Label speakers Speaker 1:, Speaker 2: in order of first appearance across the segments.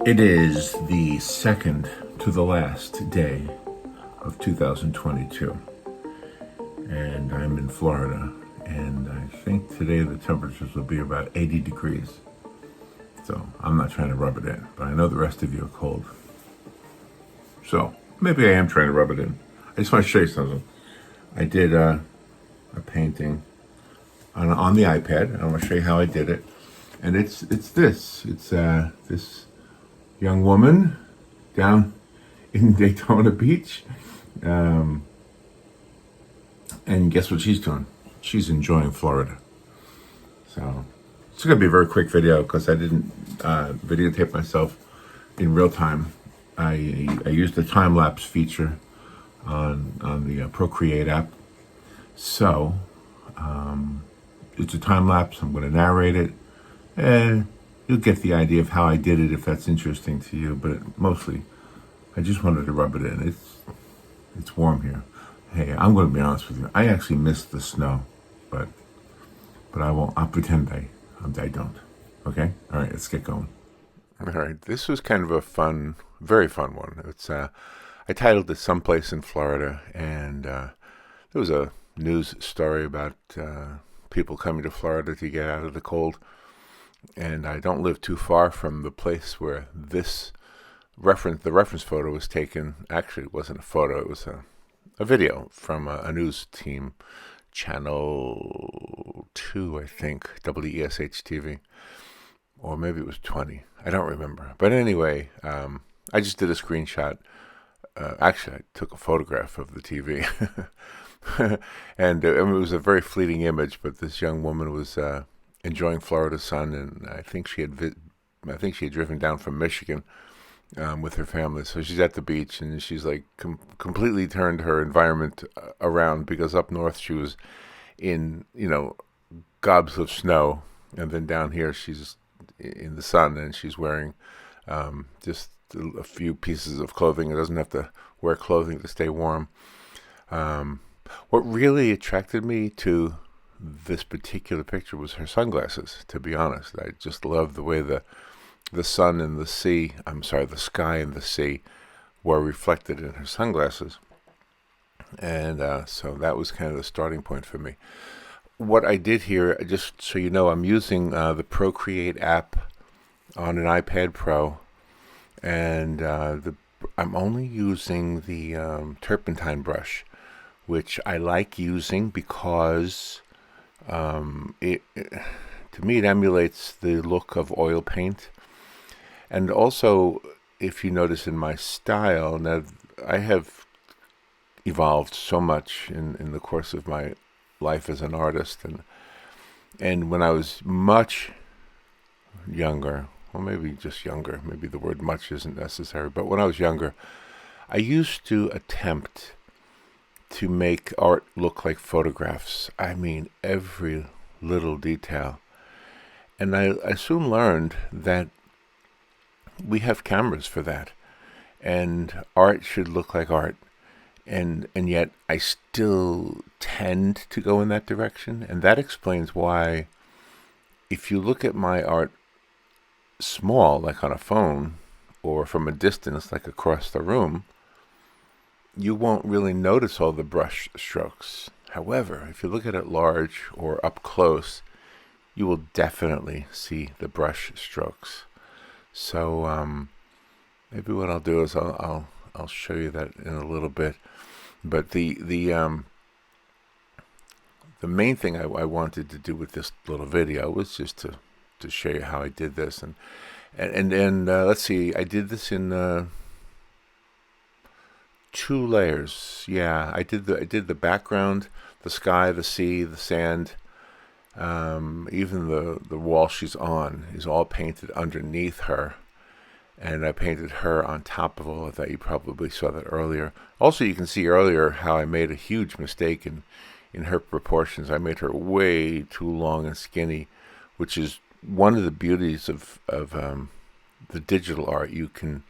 Speaker 1: It is the second to the last day of 2022, and I'm in Florida, and I think today the temperatures will be about 80 degrees. So I'm not trying to rub it in, but I know the rest of you are cold. So maybe I am trying to rub it in. I just want to show you something. I did a painting on the iPad. I want to show you how I did it. And it's this. It's this young woman down in Daytona Beach. And guess what she's doing? She's enjoying Florida. So it's going to be a very quick video because I didn't videotape myself in real time. I used the time-lapse feature on the Procreate app. So it's a time-lapse. I'm going to narrate it. And you'll get the idea of how I did it if that's interesting to you. But mostly, I just wanted to rub it in. It's warm here. Hey, I'm going to be honest with you. I actually missed the snow, but I won't. I'll pretend I don't. Okay. All right. Let's get going. All right. This was kind of a fun, very fun one. It's I titled it "Someplace in Florida," and there was a news story about people coming to Florida to get out of the cold. And I don't live too far from the place where the reference photo was taken. Actually, it wasn't a photo, it was a video from a news team, Channel 2, I think, WESH TV. Or maybe it was 20, I don't remember. But anyway, I just did a screenshot. Actually, I took a photograph of the TV. And it was a very fleeting image, but this young woman was enjoying Florida sun, and I think she had driven down from Michigan with her family. So she's at the beach, and she's like completely turned her environment around, because up north she was in gobs of snow, and then down here she's in the sun, and she's wearing just a few pieces of clothing. It doesn't have to wear clothing to stay warm. What really attracted me to this particular picture was her sunglasses, to be honest. I just love the way the sun and the sea, the sky and the sea were reflected in her sunglasses. And so that was kind of the starting point for me. What I did here, just so you know, I'm using the Procreate app on an iPad Pro, and I'm only using the turpentine brush, which I like using because to me it emulates the look of oil paint. And also, if you notice in my style, now I have evolved so much in the course of my life as an artist, and when I was much younger, or maybe just younger, maybe the word much isn't necessary, but when I was younger, I used to attempt to make art look like photographs. I mean, every little detail. And I soon learned that we have cameras for that, and art should look like art. And yet I still tend to go in that direction, and that explains why, if you look at my art small, like on a phone, or from a distance, like across the room, you won't really notice all the brush strokes. However, if you look at it large or up close, you will definitely see the brush strokes. So maybe what I'll do is I'll show you that in a little bit. But the main thing I wanted to do with this little video was just to show you how I did this, and let's see, I did this in 2 layers. Yeah, I did the background, the sky, the sea, the sand, even the wall she's on is all painted underneath her, and I painted her on top of all of that. You probably saw that earlier. Also, you can see earlier how I made a huge mistake in her proportions. I made her way too long and skinny, which is one of the beauties of the digital art. You can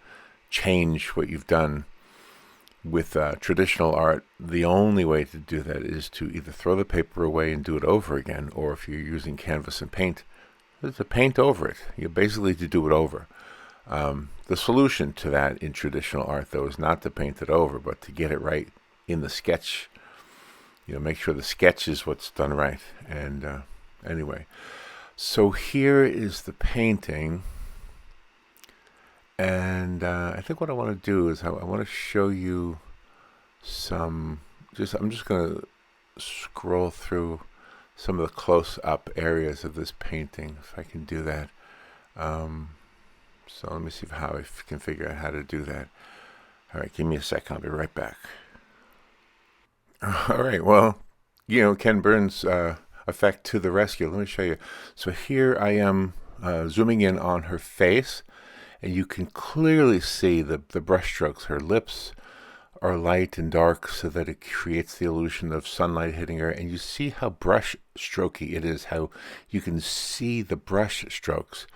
Speaker 1: change what you've done. With traditional art, the only way to do that is to either throw the paper away and do it over again, or if you're using canvas and paint, to paint over it. You basically to do it over. The solution to that in traditional art, though, is not to paint it over, but to get it right in the sketch. Make sure the sketch is what's done right. And anyway, so here is the painting. And I think what I want to do is I want to show you I'm just going to scroll through some of the close-up areas of this painting, if I can do that. So let me see how I can figure out how to do that. All right, give me a sec. I'll be right back. All right, well, Ken Burns' effect to the rescue. Let me show you. So here I am zooming in on her face, and you can clearly see the brush strokes. Her lips are light and dark so that it creates the illusion of sunlight hitting her, and you see how brush strokey it is, how you can see the brush strokes.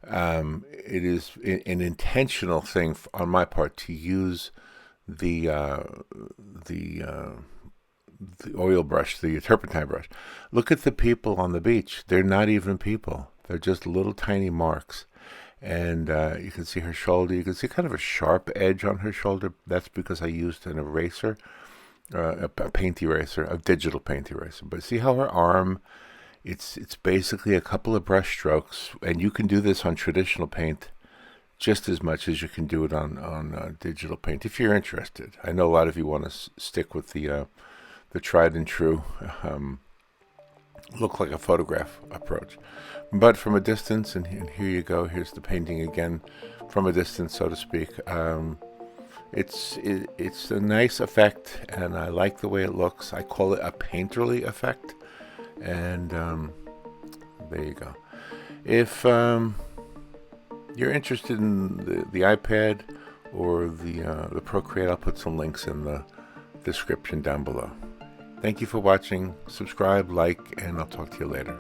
Speaker 1: It is an intentional thing on my part to use the oil brush, the turpentine brush. Look at the people on the beach. They're not even people. They're just little tiny marks. And you can see her shoulder. You can see kind of a sharp edge on her shoulder. That's because I used an eraser, a paint eraser, a digital paint eraser. But see how her arm, it's basically a couple of brush strokes. And you can do this on traditional paint just as much as you can do it on digital paint if you're interested. I know a lot of you want to stick with the tried and true look like a photograph approach. But from a distance, and here you go, here's the painting again from a distance, so to speak. It's a nice effect, and I like the way it looks. I call it a painterly effect, and there you go. If you're interested in the iPad or the Procreate, I'll put some links in the description down below. Thank you for watching. Subscribe, like, and I'll talk to you later.